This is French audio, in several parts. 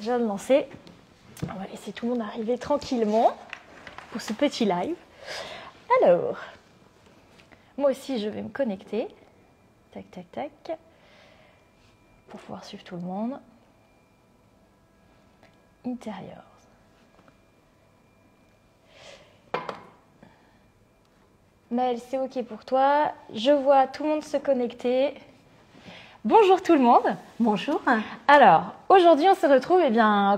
je viens de lancer. On va laisser tout le monde arriver tranquillement pour ce petit live. Alors, moi aussi, je vais me connecter. Tac, tac, tac. Pour pouvoir suivre tout le monde. Interiors. Maëlle, c'est OK pour toi. Je vois tout le monde se connecter. Bonjour tout le monde. Bonjour. Alors, aujourd'hui, on se retrouve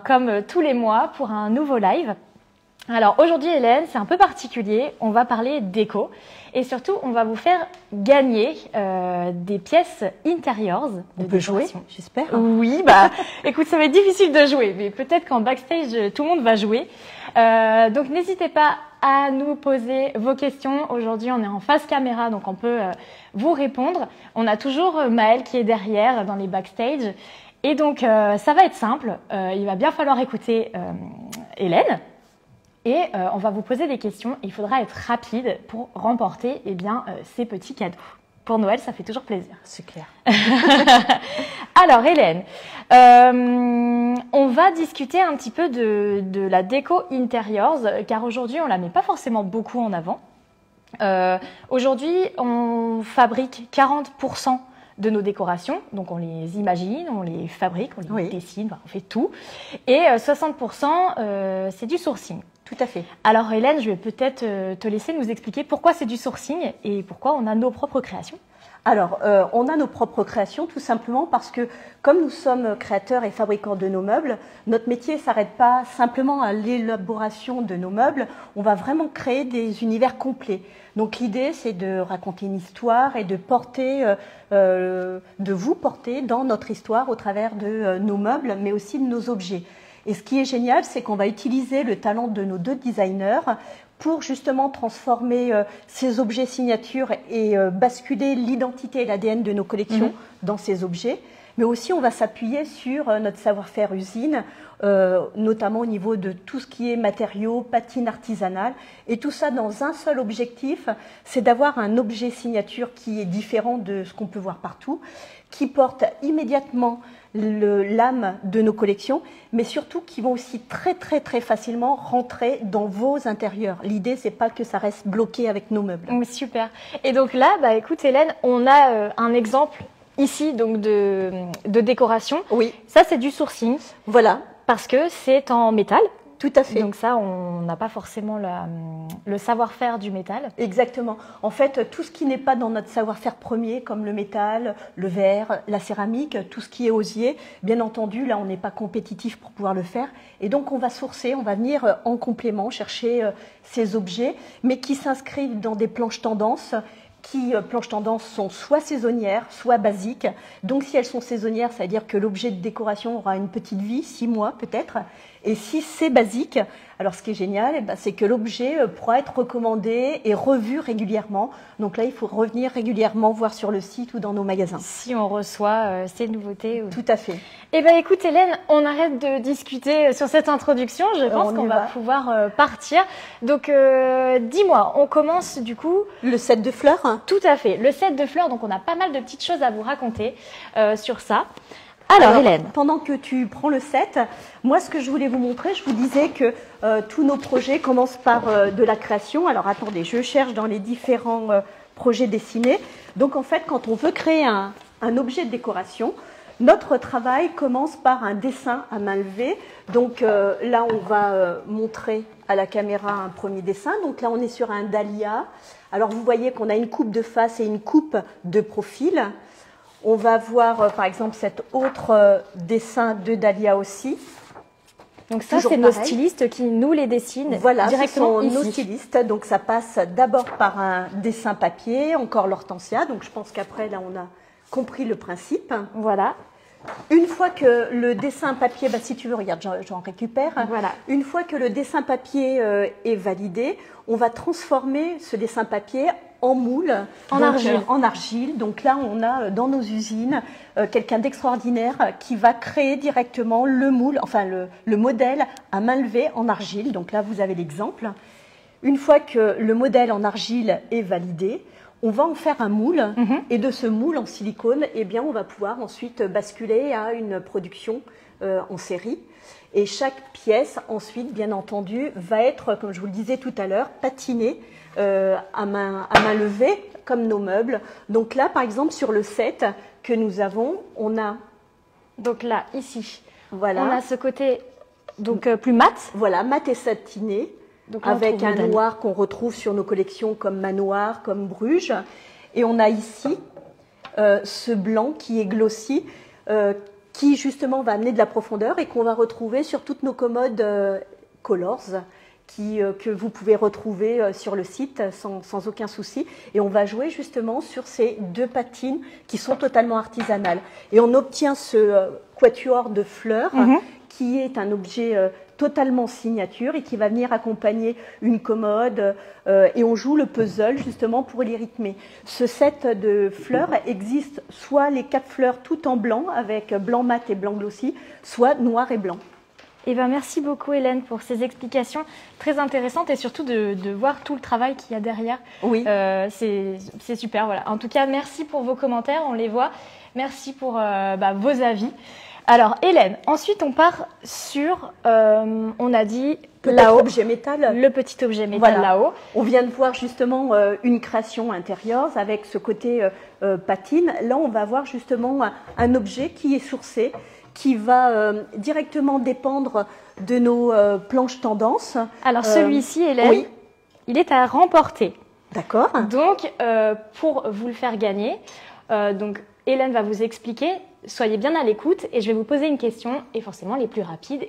comme tous les mois pour un nouveau live. Alors, aujourd'hui, Hélène, c'est un peu particulier. On va parler déco et surtout, on va vous faire gagner des pièces intérieures. On peut jouer, j'espère. Oui, écoute, ça va être difficile de jouer, mais peut-être qu'en backstage, tout le monde va jouer. Donc, n'hésitez pas à nous poser vos questions. Aujourd'hui, on est en face caméra, donc on peut vous répondre. On a toujours Maëlle qui est derrière dans les backstage. Et donc, ça va être simple. Il va bien falloir écouter Hélène. Et on va vous poser des questions. Il faudra être rapide pour remporter ces petits cadeaux. Pour Noël, ça fait toujours plaisir. C'est clair. Alors, Hélène, on va discuter un petit peu de la déco interiors, car aujourd'hui, on ne la met pas forcément beaucoup en avant. Aujourd'hui, on fabrique 40% de nos décorations, donc on les imagine, on les fabrique, on les dessine, on fait tout. Et 60%, c'est du sourcing. Tout à fait. Alors Hélène, je vais peut-être te laisser nous expliquer pourquoi c'est du sourcing et pourquoi on a nos propres créations. Alors, on a nos propres créations tout simplement parce que comme nous sommes créateurs et fabricants de nos meubles, notre métier ne s'arrête pas simplement à l'élaboration de nos meubles, on va vraiment créer des univers complets. Donc l'idée, c'est de raconter une histoire et de vous porter dans notre histoire au travers de nos meubles, mais aussi de nos objets. Et ce qui est génial, c'est qu'on va utiliser le talent de nos deux designers pour justement transformer ces objets signatures et basculer l'identité et l'ADN de nos collections dans ces objets. Mais aussi, on va s'appuyer sur notre savoir-faire usine, notamment au niveau de tout ce qui est matériaux, patine artisanale. Et tout ça dans un seul objectif, c'est d'avoir un objet signature qui est différent de ce qu'on peut voir partout, qui porte immédiatement l'âme de nos collections, mais surtout qui vont aussi très facilement rentrer dans vos intérieurs. L'idée, c'est pas que ça reste bloqué avec nos meubles. Super. Et donc là, écoute Hélène, on a un exemple ici donc de décoration. Oui. Ça, c'est du sourcing. Voilà. Parce que c'est en métal. Tout à fait. Donc ça, on n'a pas forcément le savoir-faire du métal. Exactement. En fait, tout ce qui n'est pas dans notre savoir-faire premier, comme le métal, le verre, la céramique, tout ce qui est osier, bien entendu, là, on n'est pas compétitif pour pouvoir le faire. Et donc, on va sourcer, on va venir en complément chercher ces objets, mais qui s'inscrivent dans des planches tendances planches tendances sont soit saisonnières, soit basiques. Donc, si elles sont saisonnières, ça veut dire que l'objet de décoration aura une petite vie, 6 mois peut-être. Et si c'est basique, alors ce qui est génial, c'est que l'objet pourra être recommandé et revu régulièrement. Donc là, il faut revenir régulièrement voir sur le site ou dans nos magasins. Si on reçoit ces nouveautés. Tout à fait. Eh bien, écoute Hélène, on arrête de discuter sur cette introduction. Je pense qu'on va pouvoir partir. Donc, dis-moi, on commence du coup… Le set de fleurs. Tout à fait, le set de fleurs. Donc, on a pas mal de petites choses à vous raconter sur ça. Alors, Hélène, pendant que tu prends le set, moi ce que je voulais vous montrer, je vous disais que tous nos projets commencent par de la création. Alors attendez, je cherche dans les différents projets dessinés. Donc en fait, quand on veut créer un objet de décoration, notre travail commence par un dessin à main levée. Donc là, on va montrer à la caméra un premier dessin. Donc là, on est sur un dahlia. Alors vous voyez qu'on a une coupe de face et une coupe de profil. On va voir, par exemple, cet autre dessin de dahlia aussi. Donc ça, c'est nos stylistes qui nous les dessinent directement ici. Voilà, ce sont nos stylistes. Donc ça passe d'abord par un dessin papier, encore l'hortensia. Donc je pense qu'après, là, on a compris le principe. Voilà. Une fois que le dessin papier, si tu veux, regarde, j'en récupère. Voilà. Une fois que le dessin papier est validé, on va transformer ce dessin papier en moule, en argile. Donc là, on a dans nos usines quelqu'un d'extraordinaire qui va créer directement le moule, enfin le modèle à main levée en argile. Donc là, vous avez l'exemple. Une fois que le modèle en argile est validé, on va en faire un moule et de ce moule en silicone, on va pouvoir ensuite basculer à une production en série. Et chaque pièce, ensuite, bien entendu, va être, comme je vous le disais tout à l'heure, patinée à main levée, comme nos meubles. Donc là, par exemple, sur le set que nous avons, on a... Donc là, ici, voilà. On a ce côté donc, plus mat. Voilà, mat et satiné, donc là, avec un noir qu'on retrouve sur nos collections comme Manoir, comme Bruges. Et on a ici ce blanc qui est glossy, qui justement va amener de la profondeur et qu'on va retrouver sur toutes nos commodes Colors que vous pouvez retrouver sur le site sans aucun souci. Et on va jouer justement sur ces deux patines qui sont totalement artisanales. Et on obtient ce quatuor de fleurs qui est un objet totalement signature et qui va venir accompagner une commode et on joue le puzzle justement pour les rythmer. Ce set de fleurs existe soit les 4 fleurs tout en blanc avec blanc mat et blanc glossy, soit noir et blanc. Eh ben, merci beaucoup Hélène pour ces explications très intéressantes et surtout de voir tout le travail qu'il y a derrière. Oui. C'est super. Voilà. En tout cas, merci pour vos commentaires, on les voit. Merci pour vos avis. Alors Hélène, ensuite on part sur, on a dit là-haut, objet métal. Le petit objet métal là-haut. On vient de voir justement une création intérieure avec ce côté patine. Là on va voir justement un objet qui est sourcé, qui va directement dépendre de nos planches tendances. Alors celui-ci, Hélène, oui. Il est à remporter. D'accord. Donc pour vous le faire gagner, donc Hélène va vous expliquer. Soyez bien à l'écoute et je vais vous poser une question et forcément les plus rapides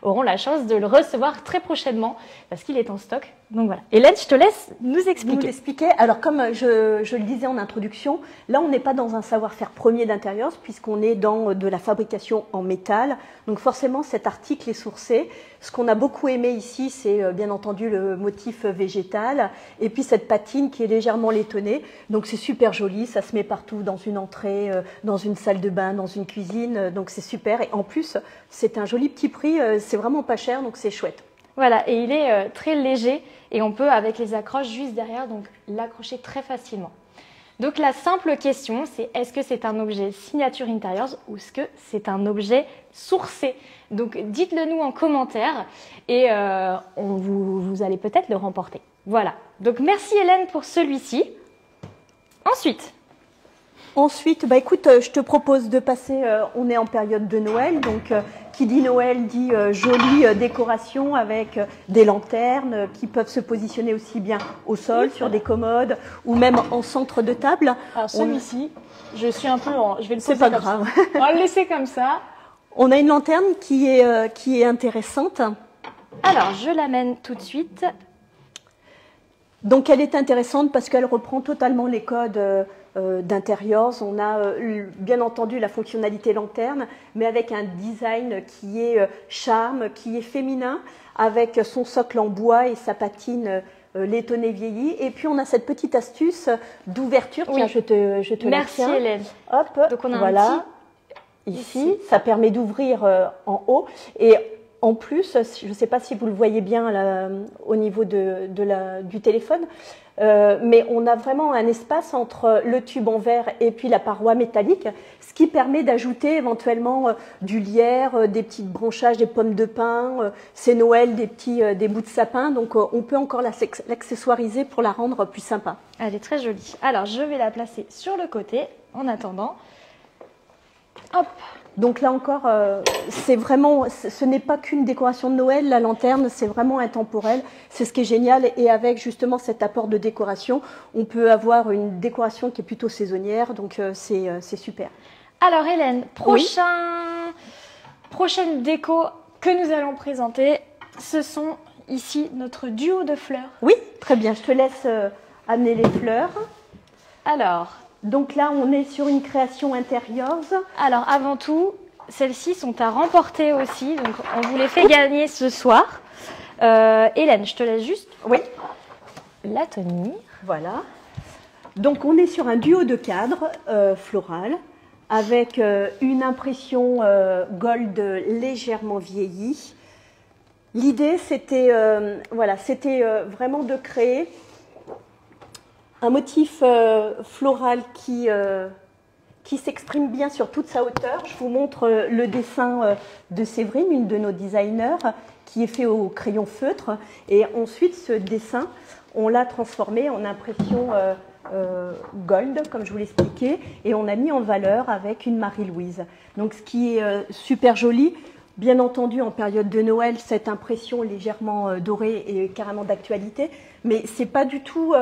auront la chance de le recevoir très prochainement parce qu'il est en stock. Donc voilà. Hélène, je te laisse nous expliquer. Alors comme je le disais en introduction, là on n'est pas dans un savoir-faire premier d'intérieur puisqu'on est dans de la fabrication en métal. Donc forcément cet article est sourcé. Ce qu'on a beaucoup aimé ici, c'est bien entendu le motif végétal et puis cette patine qui est légèrement laitonnée. Donc c'est super joli, ça se met partout dans une entrée, dans une salle de bain, dans une cuisine, donc c'est super. Et en plus, c'est un joli petit prix, c'est vraiment pas cher, donc c'est chouette. Voilà, et il est très léger et on peut, avec les accroches juste derrière, donc l'accrocher très facilement. Donc la simple question, c'est est-ce que c'est un objet signature intérieure ou est-ce que c'est un objet sourcé? Donc dites-le nous en commentaire et vous allez peut-être le remporter. Voilà, donc merci Hélène pour celui-ci. Ensuite, écoute, je te propose de passer, on est en période de Noël, donc qui dit Noël dit jolie décoration avec des lanternes qui peuvent se positionner aussi bien au sol, sur des commodes ou même en centre de table. Alors celui-ci, je suis un peu je vais le poser. C'est pas grave. On va le laisser comme ça. On a une lanterne qui est intéressante. Alors, je l'amène tout de suite. Donc elle est intéressante parce qu'elle reprend totalement les codes d'intérieur. On a bien entendu la fonctionnalité lanterne, mais avec un design qui est charme, qui est féminin, avec son socle en bois et sa patine laitonnée vieillie. Et puis on a cette petite astuce d'ouverture. Oui. Tiens, je te la tiens. Merci Hélène. Hop, donc on a voilà. un petit... Ici, ça permet d'ouvrir en haut. Et en plus, je ne sais pas si vous le voyez bien là, au niveau du téléphone, mais on a vraiment un espace entre le tube en verre et puis la paroi métallique, ce qui permet d'ajouter éventuellement du lierre, des petites branchages, des pommes de pin, c'est Noël, des bouts de sapin, donc on peut encore l'accessoiriser pour la rendre plus sympa. Elle est très jolie. Alors, je vais la placer sur le côté en attendant. Hop. Donc là encore, ce n'est pas qu'une décoration de Noël, la lanterne, c'est vraiment intemporel. C'est ce qui est génial. Et avec justement cet apport de décoration, on peut avoir une décoration qui est plutôt saisonnière. Donc c'est super. Alors Hélène, prochaine déco que nous allons présenter, ce sont ici notre duo de fleurs. Oui, très bien. Je te laisse amener les fleurs. Alors... Donc là, on est sur une création intérieure. Alors avant tout, celles-ci sont à remporter aussi. Donc on vous les fait gagner ce soir. Hélène, je te laisse juste la tenir. Voilà. Donc on est sur un duo de cadres floral avec une impression gold légèrement vieillie. L'idée, c'était vraiment de créer un motif floral qui qui s'exprime bien sur toute sa hauteur. Je vous montre le dessin de Séverine, une de nos designers, qui est fait au crayon feutre. Et ensuite, ce dessin, on l'a transformé en impression gold, comme je vous l'expliquais, et on a mis en valeur avec une Marie-Louise. Donc, ce qui est super joli, bien entendu, en période de Noël, cette impression légèrement dorée est carrément d'actualité, mais c'est pas du tout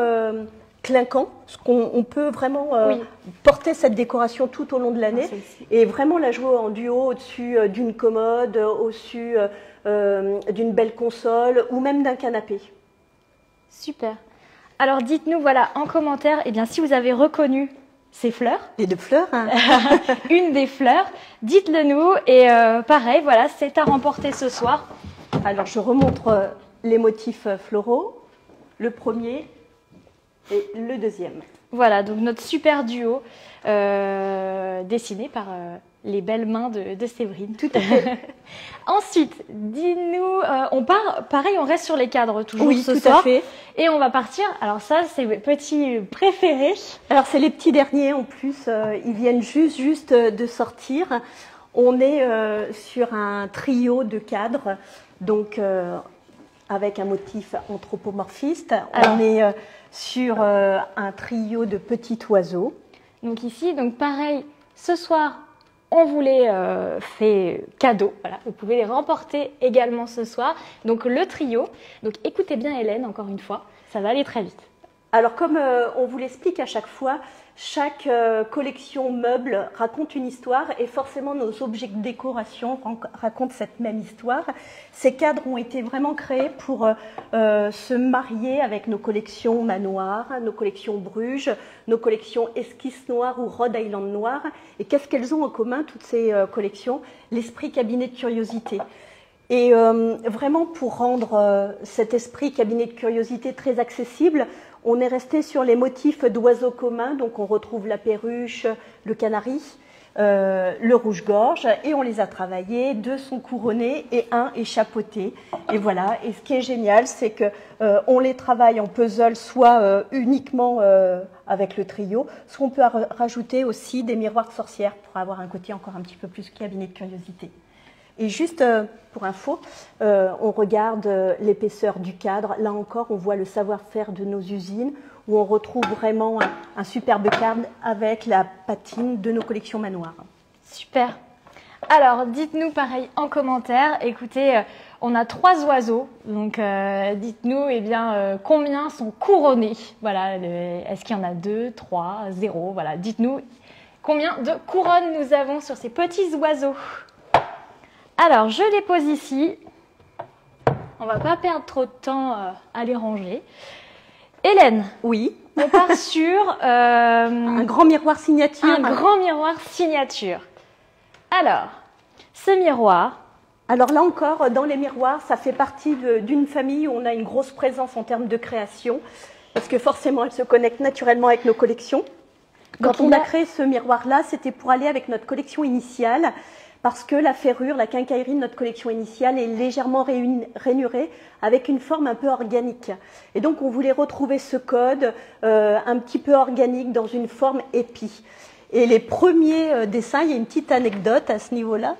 clinquant, parce qu'on peut vraiment porter cette décoration tout au long de l'année et vraiment la jouer en duo au-dessus d'une commode, au-dessus d'une belle console ou même d'un canapé. Super. Alors dites-nous, voilà, en commentaire, eh bien, si vous avez reconnu ces fleurs. Les deux fleurs, hein. Une des fleurs, dites-le nous. Et pareil, voilà, c'est à remporter ce soir. Alors je remontre les motifs floraux, le premier et le deuxième. Voilà, donc notre super duo dessiné par les belles mains de Séverine. Tout à fait. Ensuite, dis-nous, on part, pareil, on reste sur les cadres toujours ce soir. Oui, tout à fait. Et on va partir, alors ça, c'est mes petits préférés. Alors c'est les petits derniers en plus, ils viennent juste de sortir. On est sur un trio de cadres, donc avec un motif anthropomorphiste. On est sur un trio de petits oiseaux. Donc ici, donc pareil, ce soir, on vous les fait cadeau. Voilà, vous pouvez les remporter également ce soir. Donc le trio. Donc écoutez bien Hélène, encore une fois, ça va aller très vite. Alors comme on vous l'explique à chaque fois, chaque collection meuble raconte une histoire et forcément nos objets de décoration racontent cette même histoire. Ces cadres ont été vraiment créés pour se marier avec nos collections Manoir, nos collections Bruges, nos collections Esquisse Noire ou Rhode Island Noir. Et qu'est-ce qu'elles ont en commun, toutes ces collections? L'esprit cabinet de curiosité. Et vraiment pour rendre cet esprit cabinet de curiosité très accessible, on est resté sur les motifs d'oiseaux communs, donc on retrouve la perruche, le canari, le rouge-gorge, et on les a travaillés, 2 sont couronnés et 1 est chapeauté. Et voilà, et ce qui est génial, c'est que on les travaille en puzzle, soit uniquement avec le trio, soit on peut rajouter aussi des miroirs sorcières pour avoir un côté encore un petit peu plus cabinet de curiosité. Et juste pour info, on regarde l'épaisseur du cadre. Là encore, on voit le savoir-faire de nos usines, où on retrouve vraiment un superbe cadre avec la patine de nos collections Manoir. Super. Alors, dites-nous pareil en commentaire. Écoutez, on a 3 oiseaux, donc dites-nous eh bien, combien sont couronnés. Voilà, est-ce qu'il y en a 2, 3, 0 voilà, dites-nous combien de couronnes nous avons sur ces petits oiseaux. Alors, je les pose ici. On va pas perdre trop de temps à les ranger. Hélène, oui, on part sur un grand miroir signature. Un grand miroir signature. Alors, ce miroir. Alors là encore, dans les miroirs, ça fait partie d'une famille où on a une grosse présence en termes de création, parce que forcément, elle se connecte naturellement avec nos collections. Quand on a créé ce miroir-là, c'était pour aller avec notre collection initiale, parce que la ferrure, la quincaillerie de notre collection initiale est légèrement rainurée avec une forme un peu organique. Et donc, on voulait retrouver ce code un petit peu organique dans une forme épi. Et les premiers dessins, il y a une petite anecdote à ce niveau-là.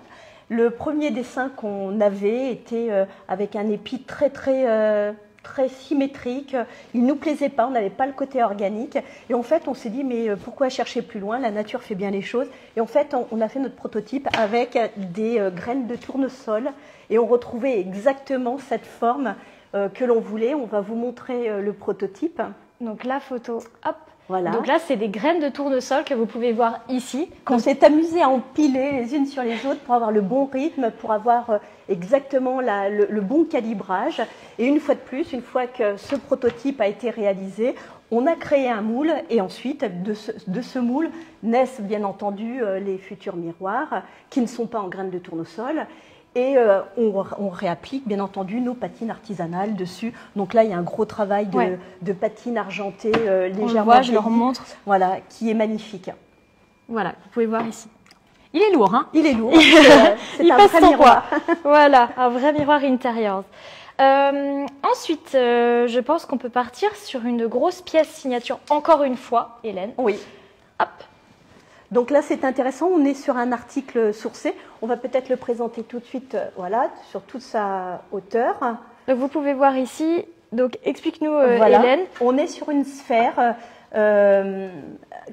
Le premier dessin qu'on avait était avec un épi très symétrique. Il ne nous plaisait pas, on n'avait pas le côté organique. Et en fait, on s'est dit, mais pourquoi chercher plus loin? La nature fait bien les choses. Et en fait, on a fait notre prototype avec des graines de tournesol. Et on retrouvait exactement cette forme que l'on voulait. On va vous montrer le prototype. Donc la photo, hop. Voilà. Donc là, c'est des graines de tournesol que vous pouvez voir ici. Qu'on s'est amusé à empiler les unes sur les autres pour avoir le bon rythme, pour avoir exactement le bon calibrage. Et une fois de plus, une fois que ce prototype a été réalisé, on a créé un moule et ensuite, de ce moule, naissent bien entendu les futurs miroirs qui ne sont pas en graines de tournesol. Et on réapplique bien entendu nos patines artisanales dessus. Donc là, il y a un gros travail de patine argentée légèrement. On le voit, je le remontre. Voilà, qui est magnifique. Voilà, vous pouvez voir ici. Il est lourd, hein? Il est lourd. C'est un vrai miroir. Voilà, un vrai miroir intérieur. Ensuite, je pense qu'on peut partir sur une grosse pièce signature, encore une fois, Hélène. Oui. Hop. Donc là, c'est intéressant, on est sur un article sourcé. On va peut-être le présenter tout de suite, voilà, sur toute sa hauteur. Donc vous pouvez voir ici, donc explique-nous Voilà. Hélène. On est sur une sphère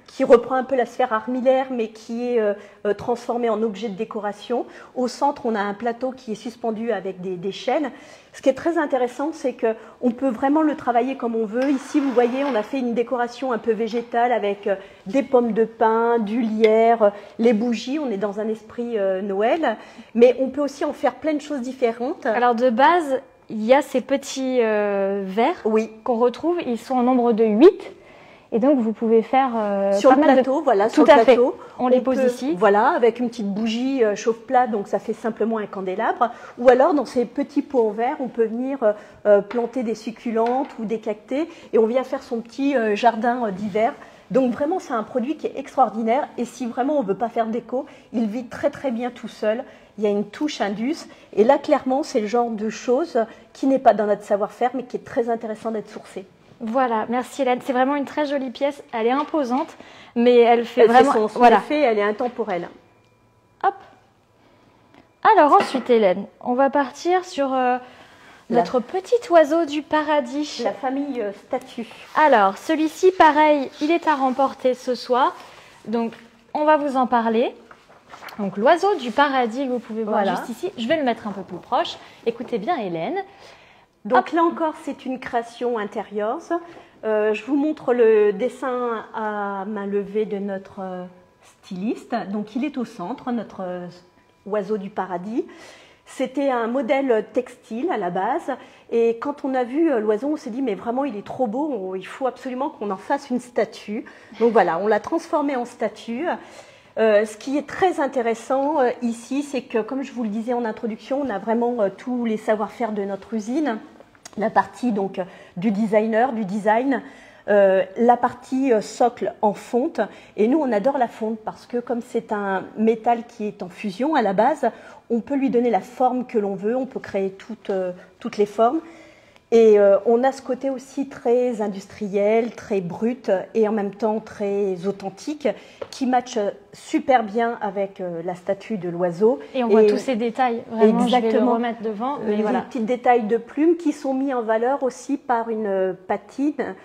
qui reprend un peu la sphère armillaire, mais qui est transformée en objet de décoration. Au centre, on a un plateau qui est suspendu avec des chaînes. Ce qui est très intéressant, c'est qu'on peut vraiment le travailler comme on veut. Ici, vous voyez, on a fait une décoration un peu végétale avec des pommes de pin, du lierre, les bougies. On est dans un esprit Noël. Mais on peut aussi en faire plein de choses différentes. Alors de base, il y a ces petits verres qu'on retrouve. Ils sont en nombre de 8. Et donc, vous pouvez faire sur le plateau, voilà, sur le plateau. On les pose ici. Voilà, avec une petite bougie chauffe-plat, donc ça fait simplement un candélabre. Ou alors, dans ces petits pots en verre, on peut venir planter des succulentes ou des cactés et on vient faire son petit jardin d'hiver. Donc vraiment, c'est un produit qui est extraordinaire. Et si vraiment on ne veut pas faire déco, il vit très très bien tout seul. Il y a une touche Indus. Et là, clairement, c'est le genre de choses qui n'est pas dans notre savoir-faire, mais qui est très intéressant d'être sourcé. Voilà, merci Hélène. C'est vraiment une très jolie pièce. Elle est imposante, mais elle fait vraiment. Fait son effet, elle est intemporelle. Hop. Alors ensuite, Hélène, on va partir sur notre petit oiseau du paradis. La famille statue. Alors, celui-ci, pareil, il est à remporter ce soir. Donc, on va vous en parler. Donc, l'oiseau du paradis, vous pouvez voir juste ici. Je vais le mettre un peu plus proche. Écoutez bien, Hélène. Donc là encore, c'est une création intérieure. Je vous montre le dessin à main levée de notre styliste. Donc il est au centre, notre oiseau du paradis. C'était un modèle textile à la base. Et quand on a vu l'oiseau, on s'est dit, mais vraiment, il est trop beau. Il faut absolument qu'on en fasse une statue. Donc voilà, on l'a transformé en statue. Ce qui est très intéressant ici, c'est que, comme je vous le disais en introduction, on a vraiment tous les savoir-faire de notre usine. La partie donc du designer, du design, la partie socle en fonte. Et nous, on adore la fonte parce que comme c'est un métal qui est en fusion à la base, on peut lui donner la forme que l'on veut, on peut créer toutes les formes. Et on a ce côté aussi très industriel, très brut et en même temps très authentique qui match super bien avec la statue de l'oiseau. Et on voit tous ces détails, vraiment, exactement. Je vais le remettre devant. Mais les voilà. petits détails de plumes qui sont mis en valeur aussi par une patine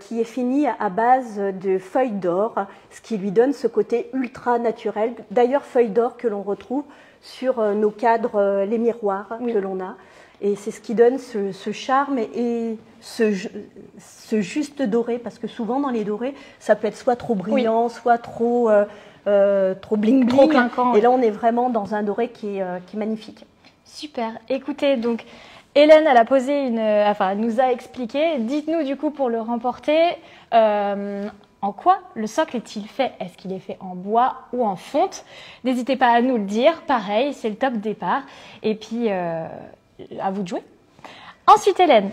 qui est finie à base de feuilles d'or, ce qui lui donne ce côté ultra naturel. D'ailleurs, feuilles d'or que l'on retrouve sur nos cadres, les miroirs que l'on a. Et c'est ce qui donne ce charme et ce juste doré, parce que souvent dans les dorés, ça peut être soit trop brillant, soit trop bling bling. Trop clinquant. Et là, on est vraiment dans un doré qui est magnifique. Super. Écoutez, donc Hélène, elle a posé elle nous a expliqué. Dites-nous du coup pour le remporter, en quoi le socle est-il fait? Est-ce qu'il est fait en bois ou en fonte? N'hésitez pas à nous le dire. Pareil, c'est le top départ. Et puis à vous de jouer. Ensuite, Hélène.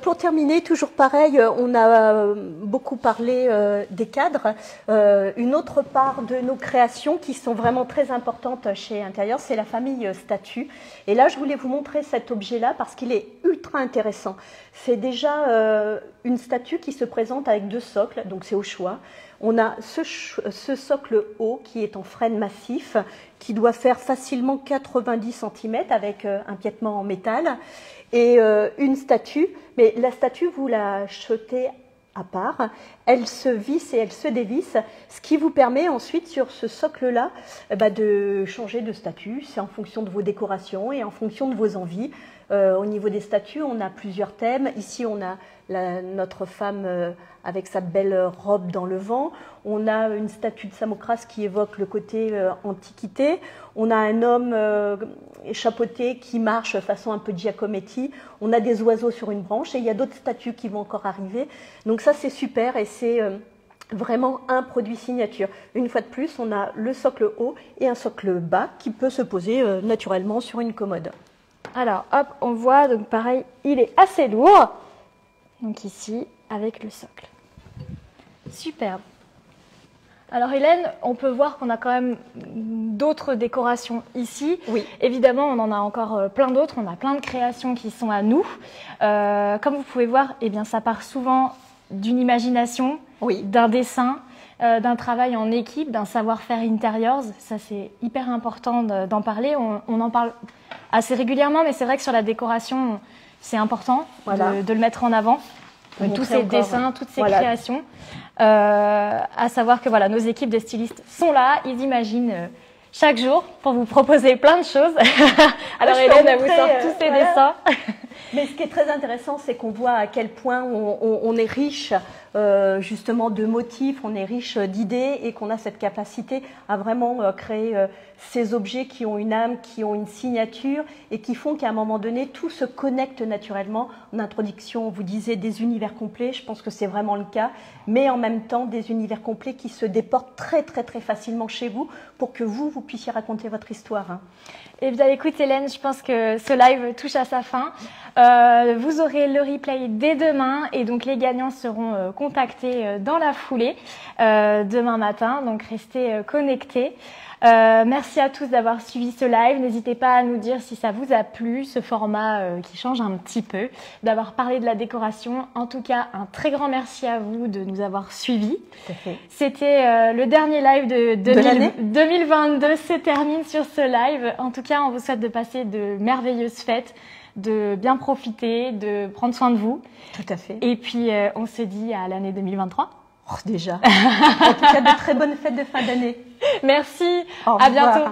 Pour terminer, toujours pareil, on a beaucoup parlé des cadres. Une autre part de nos créations qui sont vraiment très importantes chez Intérieur, c'est la famille statue. Et là, je voulais vous montrer cet objet-là parce qu'il est ultra intéressant. C'est déjà une statue qui se présente avec 2 socles, donc c'est au choix. On a ce socle haut qui est en frêne massif, qui doit faire facilement 90 cm avec un piétement en métal. Et une statue, mais la statue, vous la achetez à part, elle se visse et elle se dévisse, ce qui vous permet ensuite sur ce socle-là de changer de statue. C'est en fonction de vos décorations et en fonction de vos envies. Au niveau des statues, on a plusieurs thèmes. Ici, on a notre femme avec sa belle robe dans le vent. On a une statue de Samothrace qui évoque le côté antiquité. On a un homme chapeauté qui marche façon un peu Giacometti. On a des oiseaux sur une branche et il y a d'autres statues qui vont encore arriver. Donc ça, c'est super et c'est vraiment un produit signature. Une fois de plus, on a le socle haut et un socle bas qui peut se poser naturellement sur une commode. Alors, hop, on voit, donc pareil, il est assez lourd. Donc ici, avec le socle. Superbe. Alors Hélène, on peut voir qu'on a quand même d'autres décorations ici. Oui. Évidemment, on en a encore plein d'autres. On a plein de créations qui sont à nous. Comme vous pouvez voir, eh bien, ça part souvent d'une imagination, d'un dessin. d'un travail en équipe, d'un savoir-faire interiors. Ça, c'est hyper important d'en parler. On en parle assez régulièrement, mais c'est vrai que sur la décoration, c'est important de le mettre en avant. Tous ces dessins, toutes ces créations. À savoir que nos équipes de stylistes sont là, ils imaginent chaque jour pour vous proposer plein de choses. Alors Hélène, elle vous sort tous ces dessins. Mais ce qui est très intéressant, c'est qu'on voit à quel point on est riche justement de motifs, on est riche d'idées et qu'on a cette capacité à vraiment créer ces objets qui ont une âme, qui ont une signature et qui font qu'à un moment donné, tout se connecte naturellement. En introduction, on vous disait des univers complets, je pense que c'est vraiment le cas, mais en même temps des univers complets qui se déportent très très très facilement chez vous pour que vous puissiez raconter votre histoire. Eh bien, écoute Hélène, je pense que ce live touche à sa fin. Vous aurez le replay dès demain et donc les gagnants seront contactés dans la foulée demain matin. Donc restez connectés. Merci à tous d'avoir suivi ce live. N'hésitez pas à nous dire si ça vous a plu, ce format qui change un petit peu, d'avoir parlé de la décoration. En tout cas, un très grand merci à vous de nous avoir suivis. C'était le dernier live de l'année 2022 se termine sur ce live. En tout cas, on vous souhaite de passer de merveilleuses fêtes, de bien profiter, de prendre soin de vous. Tout à fait. Et puis, on se dit à l'année 2023. Oh, déjà. En tout cas, de très bonnes fêtes de fin d'année. Merci. À bientôt.